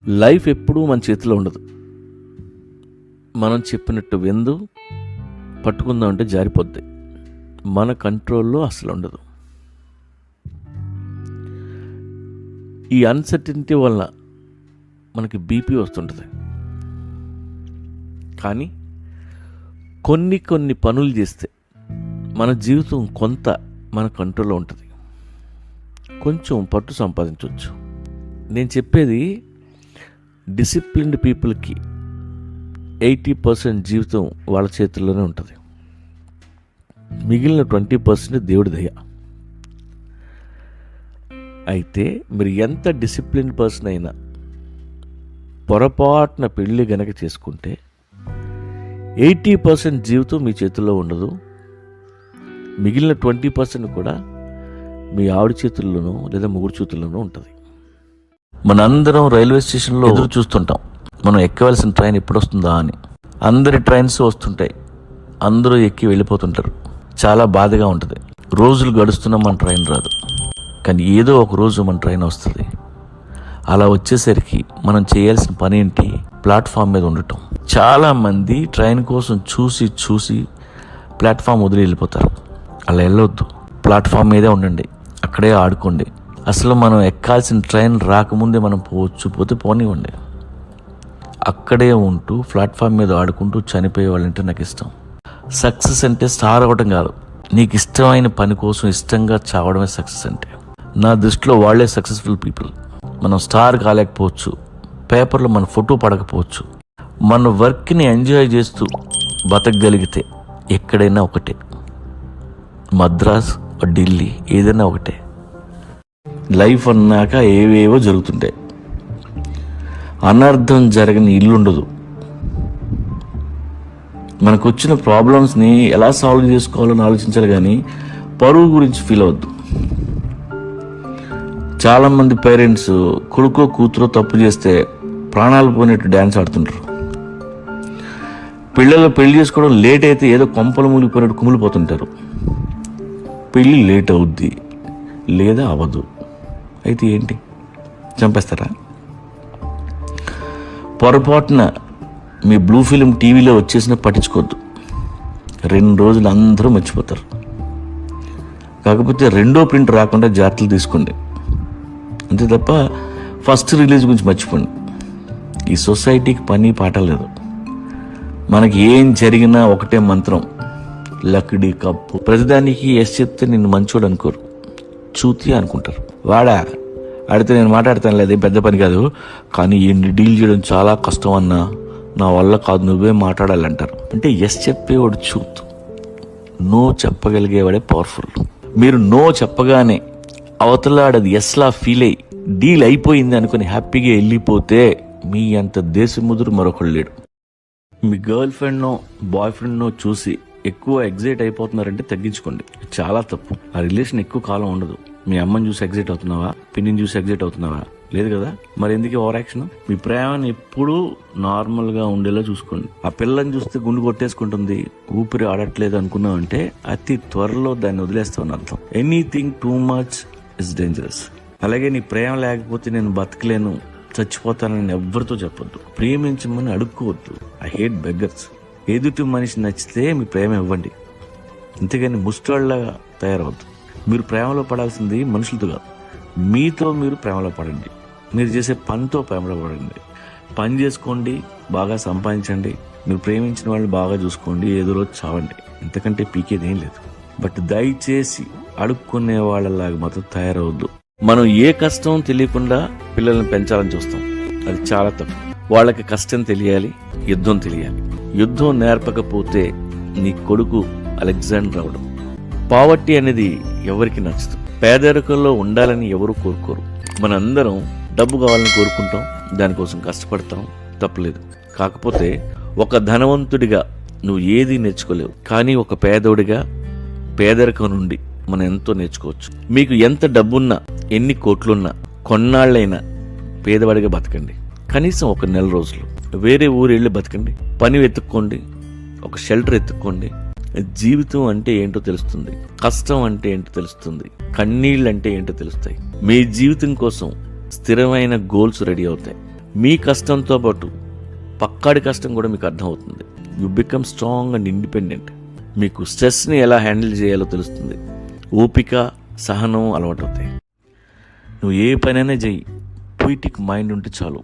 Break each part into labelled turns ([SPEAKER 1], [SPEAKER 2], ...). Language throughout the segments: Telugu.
[SPEAKER 1] లైఫ్ ఎప్పుడూ మన చేతిలో ఉండదు. మనం చెప్పినట్టు విందు పట్టుకుందామంటే జారిపోద్ది. మన కంట్రోల్లో అసలు ఉండదు. ఈ అన్సర్టనిటీ వల్ల మనకి బీపీ వస్తుంటుంది. కానీ కొన్ని పనులు చేస్తే మన జీవితం కొంత మన కంట్రోల్లో ఉంటుంది. కొంచెం పట్టు సంపాదించవచ్చు. నేను చెప్పేది డిసిప్లిన్డ్ పీపుల్కి 80% జీవితం వాళ్ళ చేతుల్లోనే ఉంటుంది. మిగిలిన 20% దేవుడి దయ. అయితే మీరు ఎంత డిసిప్లిన్ పర్సన్ అయినా పొరపాటున పెళ్ళి గనక చేసుకుంటే 80% జీవితం మీ చేతుల్లో ఉండదు. మిగిలిన 20% కూడా మీ ఆవిడ చేతుల్లోనో లేదా మొగుడు చేతుల్లోనో ఉంటుంది. మనందరం రైల్వే స్టేషన్లో ఎదురు చూస్తుంటాం, మనం ఎక్కవలసిన ట్రైన్ ఎప్పుడు వస్తుందా అని. అందరి ట్రైన్స్ వస్తుంటాయి, అందరూ ఎక్కి వెళ్ళిపోతుంటారు. చాలా బాధగా ఉంటుంది. రోజులు గడుస్తున్నా మన ట్రైన్ రాదు. కానీ ఏదో ఒక రోజు మన ట్రైన్ వస్తుంది. అలా వచ్చేసరికి మనం చేయాల్సిన పని ఏంటి? ప్లాట్ఫామ్ మీద ఉండటం. చాలామంది ట్రైన్ కోసం చూసి ప్లాట్ఫామ్ వదిలి వెళ్ళిపోతారు. అలా వెళ్ళొద్దు. ప్లాట్ఫామ్ మీదే ఉండండి, అక్కడే ఆడుకోండి. అసలు మనం ఎక్కాల్సిన ట్రైన్ రాకముందే మనం పోతే పోనివ్వండి. అక్కడే ఉంటూ ప్లాట్ఫామ్ మీద ఆడుకుంటూ చనిపోయే వాళ్ళంటే నాకు ఇష్టం. సక్సెస్ అంటే స్టార్ అవ్వడం కాదు, నీకు ఇష్టమైన పని కోసం ఇష్టంగా చావడమే సక్సెస్ అంటే. నా దృష్టిలో వాళ్ళే సక్సెస్ఫుల్ పీపుల్. మనం స్టార్ కాలేకపోవచ్చు, పేపర్లో మన ఫోటో పడకపోవచ్చు, మన వర్క్ని ఎంజాయ్ చేస్తూ బతకగలిగితే ఎక్కడైనా ఒకటే. మద్రాస్, ఢిల్లీ, ఏదైనా ఒకటే. లైఫ్ అన్నాక ఏవేవో జరుగుతుంటాయి. అనర్థం జరగని ఇల్లు ఉండదు. మనకు వచ్చిన ప్రాబ్లమ్స్ని ఎలా సాల్వ్ చేసుకోవాలని ఆలోచించాలి, కానీ పరువు గురించి ఫీల్ అవ్వద్దు. చాలామంది పేరెంట్స్ కొడుకో కూతురో తప్పు చేస్తే ప్రాణాలు పోయినట్టు డ్యాన్స్ ఆడుతుంటారు. పిల్లలు పెళ్లి చేసుకోవడం లేట్ అయితే ఏదో కొంపలు మూలిపోయినట్టు కుమిలిపోతుంటారు. పెళ్ళి లేట్ అవుద్ది లేదా అవ్వదు. అయితే ఏంటి, చంపేస్తారా? పొరపాటున మీ బ్లూ ఫిలిం టీవీలో వచ్చేసినా పట్టించుకోవద్దు. 2 రోజులు అందరూ మర్చిపోతారు. కాకపోతే రెండో ప్రింట్ రాకుండా జాగ్రత్తలు తీసుకోండి, అంతే తప్ప ఫస్ట్ రిలీజ్ గురించి మర్చిపోండి. ఈ సొసైటీకి పని పాట లేదు. మనకి ఏం జరిగినా ఒకటే మంత్రం, లక్డీ కప్పు. ప్రతిదానికి ఎస్ చెప్తే నిన్ను మంచోడు అనుకోరు, చూతి అనుకుంటారు. ఆడితే నేను మాట్లాడతాను, లేదు పెద్ద పని కాదు, కానీ ఈయన్ని డీల్ చేయడం చాలా కష్టం అన్నా, నా వల్ల కాదు, నువ్వే మాట్లాడాలంటారు. అంటే ఎస్ చెప్పేవాడు చూత్, నో చెప్పగలిగేవాడే పవర్ఫుల్. మీరు నో చెప్పగానే అవతలాడది ఎస్లా ఫీల్ అయ్యి డీల్ అయిపోయింది అనుకుని హ్యాపీగా వెళ్ళిపోతే మీ అంత దేశముదురు మరొకళ్ళు లేడు. మీ గర్ల్ ఫ్రెండ్నో బాయ్ ఫ్రెండ్నో చూసి ఎక్కువ ఎగ్జైట్ అయిపోతున్నారంటే తగ్గించుకోండి. చాలా తప్పు. ఆ రిలేషన్ ఎక్కువ కాలం ఉండదు. మీ అమ్మని చూసి ఎగ్జైట్ అవుతున్నావా, పిన్నిని చూసి ఎగ్జైట్ అవుతున్నావా? లేదు కదా. మరి ఎందుకు ఓవర్ యాక్షన్? మీ ప్రేమను ఎప్పుడూ నార్మల్గా ఉండేలా చూసుకోండి. ఆ పిల్లని చూస్తే గుండు కొట్టేసుకుంటుంది, ఊపిరి ఆడట్లేదు అనుకున్నావంటే అతి త్వరలో దాన్ని వదిలేస్తామని అర్థం. Anything too much is dangerous. అలాగే నీ ప్రేమ లేకపోతే నేను బతకలేను, చచ్చిపోతానని ఎవ్వరితో చెప్పొద్దు. ప్రేమించమని అడుక్కోవద్దు. I hate beggars. ఎదుటి మనిషి నచ్చితే మీ ప్రేమ ఇవ్వండి, అంతేగాని ముష్టోళ్ళగా తయారవద్దు. మీరు ప్రేమలో పడాల్సింది మనుషులతో కాదు, మీతో మీరు ప్రేమలో పడండి. మీరు చేసే పనితో ప్రేమలో పడండి. పని చేసుకోండి, బాగా సంపాదించండి, మీరు ప్రేమించిన వాళ్ళని బాగా చూసుకోండి, ఏదో రోజు చావండి. ఇంతకంటే పీకేదేం లేదు. బట్ దయచేసి అడుక్కునే వాళ్ళలాగా మాత్రం తయారవద్దు. మనం ఏ కష్టం తెలియకుండా పిల్లల్ని పెంచాలని చూస్తాం, అది చాలా తప్పు. వాళ్ళకి కష్టం తెలియాలి, యుద్ధం తెలియాలి. యుద్ధం నేర్పకపోతే నీ కొడుకు అలెగ్జాండర్ అవడం. పావర్టీ అనేది ఎవరికి నచ్చదు. పేదరికంలో ఉండాలని ఎవరు కోరుకోరు. మనందరం డబ్బు కావాలని కోరుకుంటాం, దానికోసం కష్టపడతాం, తప్పలేదు. కాకపోతే ఒక ధనవంతుడిగా నువ్వు ఏది నేర్చుకోలేవు, కానీ ఒక పేదోడిగా పేదరికం నుండి మనం ఎంతో నేర్చుకోవచ్చు. మీకు ఎంత డబ్బున్నా, ఎన్ని కోట్లున్నా, కొన్నాళ్ళైనా పేదవాడిగా బతకండి. కనీసం ఒక నెల రోజులు వేరే ఊరు వెళ్ళి బతకండి. పని వెతుక్కోండి, ఒక షెల్టర్ ఎత్తుక్కోండి. జీవితం అంటే ఏంటో తెలుస్తుంది, కష్టం అంటే ఏంటో తెలుస్తుంది, కన్నీళ్ళు అంటే ఏంటో తెలుస్తాయి. మీ జీవితం కోసం స్థిరమైన గోల్స్ రెడీ అవుతాయి. మీ కష్టంతో పాటు పక్కాడి కష్టం కూడా మీకు అర్థమవుతుంది. You become strong and independent. మీకు స్ట్రెస్ని ఎలా హ్యాండిల్ చేయాలో తెలుస్తుంది. ఓపిక, సహనం అలవాటు అవుతాయి. నువ్వు ఏ పనైనా చెయ్యి, పొయిటిక్ మైండ్ ఉంటే చాలు.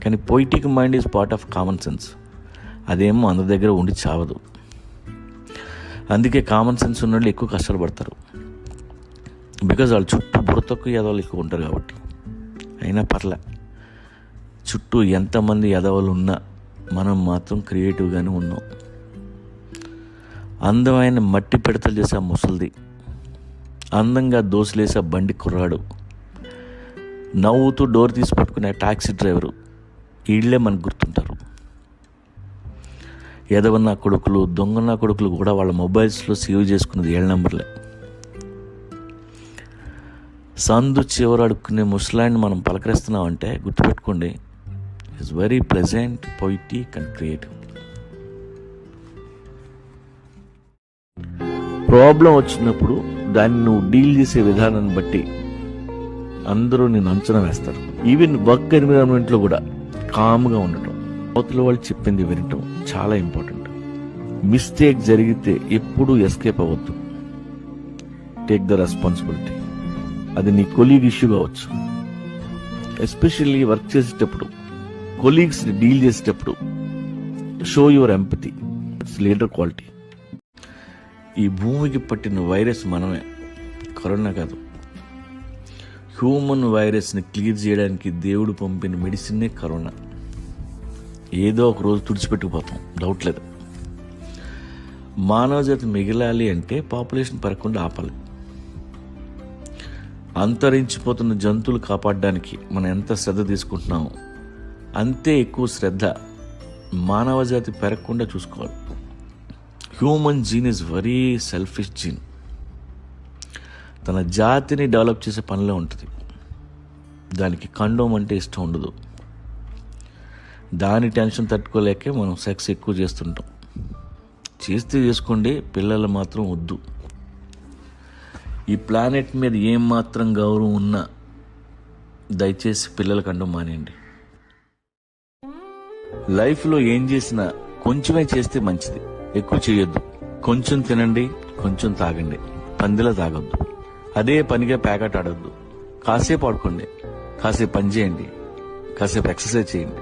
[SPEAKER 1] కానీ poetic mind is part of common sense. అదేమో అందరి దగ్గర ఉండి చావదు. అందుకే కామన్ సెన్స్ ఉన్న వాళ్ళు ఎక్కువ కష్టాలు పడతారు. బికాజ్ వాళ్ళు చుట్టూ బుర్రతొక్కు ఎదవలు ఎక్కువ ఉంటారు కాబట్టి. అయినా పర్లే, చుట్టూ ఎంతమంది ఎదవలు ఉన్నా మనం మాత్రం క్రియేటివ్గానే ఉన్నాం. అందమైన మట్టి పిడతలు చేసే ఆ ముసలిది, అందంగా దోసులేసే బండి కుర్రాడు, నవ్వుతూ డోర్ తీసి పట్టుకునే ట్యాక్సీ డ్రైవరు, వీళ్ళే మనకు గుర్తుంటారు. ఎదవన్న కొడుకులు, దొంగన్న కొడుకులు కూడా వాళ్ళ మొబైల్స్లో సేవ్ చేసుకున్నది 7 నెంబర్లే. సందు చివర అడుక్కునే ముసలాన్ని మనం పలకరిస్తున్నామంటే గుర్తుపెట్టుకోండి, it's very pleasant, poetic and creative. Problem వచ్చినప్పుడు దాన్ని నువ్వు డీల్ చేసే విధానాన్ని బట్టి అందరూ నేను అంచనా వేస్తారు. ఈవెన్ వర్క్ ఎన్విరాన్మెంట్లో కూడా కామ్గా ఉండటం, అవతల వాళ్ళు చెప్పింది వినటం చాలా ఇంపార్టెంట్. మిస్టేక్ జరిగితే ఎప్పుడూ ఎస్కేప్ అవ్వద్దు. Take the responsibility. అది నీ కొలీగ్ ఇష్యూ కావచ్చు. ఎస్పెషల్లీ వర్క్ చేసేటప్పుడు, కొలీగ్స్ని డీల్ చేసేటప్పుడు show your empathy. It's leader quality. ఈ భూమికి పట్టిన వైరస్ మనమే, కరోనా కాదు. హ్యూమన్ వైరస్ని క్లియర్ చేయడానికి దేవుడు పంపిన మెడిసిన్నే కరోనా. ఏదో ఒక రోజు తుడిచిపెట్టుకుపోతాం, డౌట్ లేదు. మానవ జాతి మిగిలాలి అంటే పాపులేషన్ పెరగకుండా ఆపాలి. అంతరించిపోతున్న జంతువులు కాపాడడానికి మనం ఎంత శ్రద్ధ తీసుకుంటున్నామో అంతే ఎక్కువ శ్రద్ధ మానవ జాతి పెరగకుండా చూసుకోవాలి. Human gene is very selfish gene. తన జాతిని డెవలప్ చేసే పనిలో ఉంటుంది. దానికి కండోమ్ అంటే ఇష్టం ఉండదు. దాని టెన్షన్ తట్టుకోలేకే మనం సెక్స్ ఎక్కువ చేస్తుంటాం. చేస్తే చేసుకోండి, పిల్లలు మాత్రం వద్దు. ఈ ప్లానెట్ మీద ఏం మాత్రం గౌరవం ఉన్నా దయచేసి పిల్లల కండోమ్ మానేయండి. లైఫ్లో ఏం చేసినా కొంచెమే చేస్తే మంచిది, ఎక్కువ చేయొద్దు. కొంచెం తినండి, కొంచెం తాగండి, పందిలా తాగొద్దు. అదే పనిగా ప్యాకెట్ ఆడొద్దు. కాసేపు ఆడుకోండి, కాసేపు పని చేయండి, కాసేపు ఎక్సర్సైజ్ చేయండి.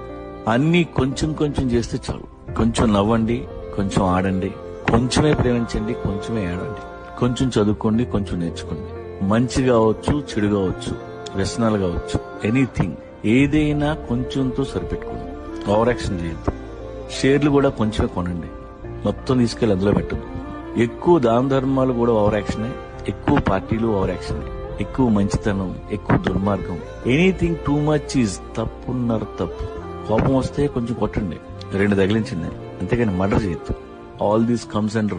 [SPEAKER 1] అన్నీ కొంచెం కొంచెం చేస్తే చాలు. కొంచెం నవ్వండి, కొంచెం ఆడండి, కొంచెమే ప్రేమించండి, కొంచెమే ఆడండి. కొంచెం చదువుకోండి, కొంచెం నేర్చుకోండి. మంచి కావచ్చు, చెడు కావచ్చు, వ్యసనాలు కావచ్చు, ఎనీథింగ్ ఏదైనా కొంచెంతో సరిపెట్టుకోండి. ఓవర్ యాక్షన్ చేయొద్దు. షేర్లు కూడా కొంచెమే కొనండి, మొత్తం తీసుకెళ్ళి అందులో పెట్టద్దు. ఎక్కువ దాన ధర్మాలు కూడా ఓవర్ యాక్షనే, ఎక్కువ పార్టీలు ఓవర్ యాక్షనే, ఎక్కువ మంచితనం, ఎక్కువ దుర్మార్గం, ఎనీథింగ్ టూ మచ్ ఈజ్ తప్పున్నారు తప్పు. కోపం వస్తే కొంచెం కొట్టండి, 2 తగిలించండి, అంతేగాని మర్డర్ చేయొద్దు. All these comes under